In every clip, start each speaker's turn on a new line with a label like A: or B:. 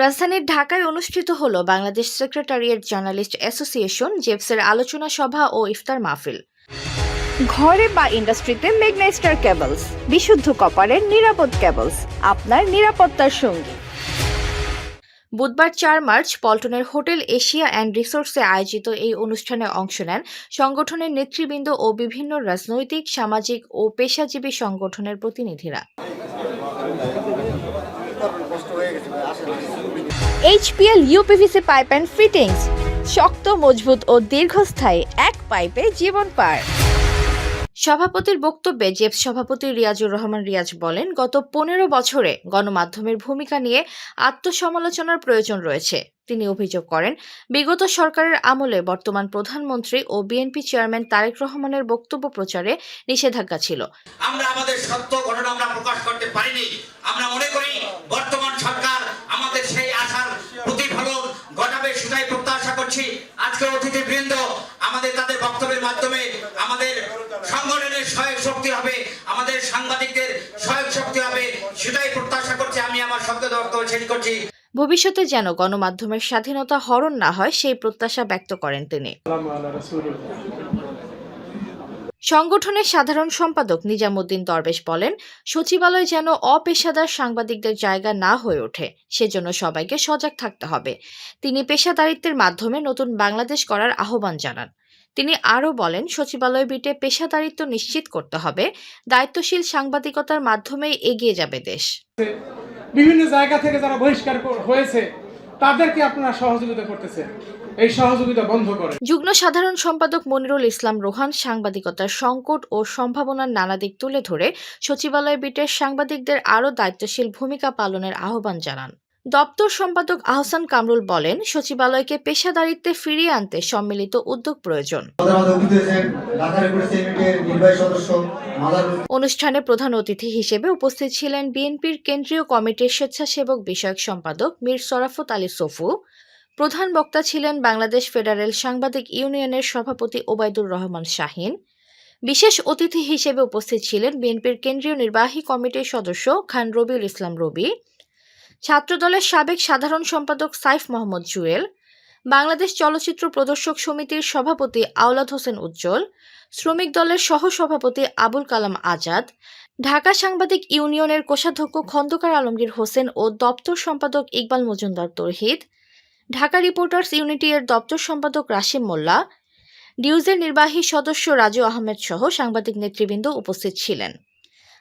A: রাজধানীর ঢাকায় অনুষ্ঠিত হল বাংলাদেশ সেক্রেটারিয়েট জার্নালিস্ট অ্যাসোসিয়েশন জেপসের আলোচনা সভা ও ইফতার মাহফিল।
B: ঘরে বা ইন্ডাস্ট্রিতে ম্যাগনেস্টার কেবলস, বিশুদ্ধ কপারের নিরাপদ কেবলস, আপনার নিরাপত্তার সঙ্গী।
A: বুধবার ৪ মার্চ পল্টনের হোটেল এশিয়া অ্যান্ড রিসোর্টসে আয়োজিত এই অনুষ্ঠানে অংশ নেন সংগঠনের নেতৃবৃন্দ ও বিভিন্ন রাজনৈতিক, সামাজিক ও পেশাজীবী সংগঠনের প্রতিনিধিরা।
B: HPL uPVC pipe and fittings, শক্ত, মজবুত ও দীর্ঘস্থায়ী, এক পাইপে জীবন পার।
A: সভাপতির বক্তব্যে জেপস সভাপতি রিয়াজুর রহমান রিয়াজ বলেন, গত ১৫ বছরে গণমাধ্যমের ভূমিকা নিয়ে আত্মসমালোচনার প্রয়োজন রয়েছে। তিনি অভিযোগ করেন, বিগত সরকারের আমলে বর্তমান প্রধানমন্ত্রী ও বিএনপি চেয়ারম্যান তারেক রহমানের বক্তব্য প্রচারে নিষেধাজ্ঞা ছিল।
C: আমরা আমাদের সত্য ঘটনা আমরা প্রকাশ করতে পারিনি। আমরা মনে করি বর্তমান সরকার আমাদের সেই আশার প্রতিফলন ঘটাবে, সেটাই প্রত্যাশা করছি। আজকে অতিথিবৃন্দ আমাদের তাদের বক্তব্যের মাধ্যমে আমাদের সংগঠনের সহায়ক শক্তি হবে, আমাদের সাংবাদিকদের সহায়ক শক্তি হবে, সেটাই প্রত্যাশা করছি। আমি আমার শব্দ শেষ করছি।
A: ভবিষ্যতে যেন গণমাধ্যমের স্বাধীনতা হরণ না হয় সেই প্রত্যাশা ব্যক্ত করেন তিনি। সংগঠনের সাধারণ সম্পাদক নিজামুদ্দিন দরবেশ বলেন, সচিবালয় যেন অপেশাদার সাংবাদিকদের জায়গা না হয়ে ওঠে, সেজন্য সবাইকে সজাগ থাকতে হবে। তিনি পেশাদারিত্বের মাধ্যমে নতুন বাংলাদেশ গড়ার আহ্বান জানান। তিনি আরও বলেন, সচিবালয় বিটে পেশাদারিত্ব নিশ্চিত করতে হবে, দায়িত্বশীল সাংবাদিকতার মাধ্যমেই এগিয়ে যাবে দেশ।
D: বিভিন্ন জায়গা থেকে যারা বহিষ্কার হয়েছে তাদেরকে আপনারা সহযোগিতা করতেছেন, এই সহযোগিতা বন্ধ করেন।
A: যুগ্ম সাধারণ সম্পাদক মনিরুল ইসলাম রোহান সাংবাদিকতার সংকট ও সম্ভাবনার নানা দিক তুলে ধরে সচিবালয় বিটের সাংবাদিকদের আরও দায়িত্বশীল ভূমিকা পালনের আহ্বান জানান। দপ্তর সম্পাদক আহসান কামরুল বলেন, সচিবালয়কে পেশাদারিত্বে ফিরিয়ে আনতে সম্মিলিত উদ্যোগ প্রয়োজন। অনুষ্ঠানে প্রধান অতিথি হিসেবে উপস্থিত ছিলেন বিএনপির কেন্দ্রীয় কমিটির স্বেচ্ছাসেবক বিষয়ক সম্পাদক মীর শরাফত আলী সফু। প্রধান বক্তা ছিলেন বাংলাদেশ ফেডারেল সাংবাদিক ইউনিয়নের সভাপতি ওবায়দুর রহমান শাহীন। বিশেষ অতিথি হিসেবে উপস্থিত ছিলেন বিএনপির কেন্দ্রীয় নির্বাহী কমিটির সদস্য খান রবিউল ইসলাম রবি, ছাত্রদলের সাবেক সাধারণ সম্পাদক সাইফ মোহাম্মদ জুয়েল, বাংলাদেশ চলচ্চিত্র প্রদর্শক সমিতির সভাপতি আওলাদ হোসেন উজ্জ্বল, শ্রমিক দলের সহসভাপতি আবুল কালাম আজাদ, ঢাকা সাংবাদিক ইউনিয়নের কোষাধ্যক্ষ খন্দকার আলমগীর হোসেন ও দপ্তর সম্পাদক ইকবাল মজুমদার তৌহিদ, ঢাকা রিপোর্টার্স ইউনিটি এর দপ্তর সম্পাদক রাশিম মোল্লা, ডিউজের নির্বাহী সদস্য রাজু আহমেদ সহ সাংবাদিক নেতৃবৃন্দ উপস্থিত ছিলেন।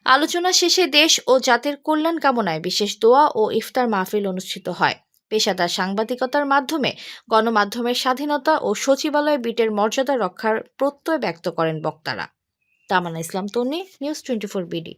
A: আলোচনা শেষে দেশ ও জাতির কল্যাণ কামনায় বিশেষ দোয়া ও ইফতার মাহফিল অনুষ্ঠিত হয়। পেশাদার সাংবাদিকতার মাধ্যমে গণমাধ্যমের স্বাধীনতা ও সচিবালয় বিটের মর্যাদা রক্ষার প্রত্যয় ব্যক্ত করেন বক্তারা। তামান্না ইসলাম তন্নি, নিউজ 24 বিডি।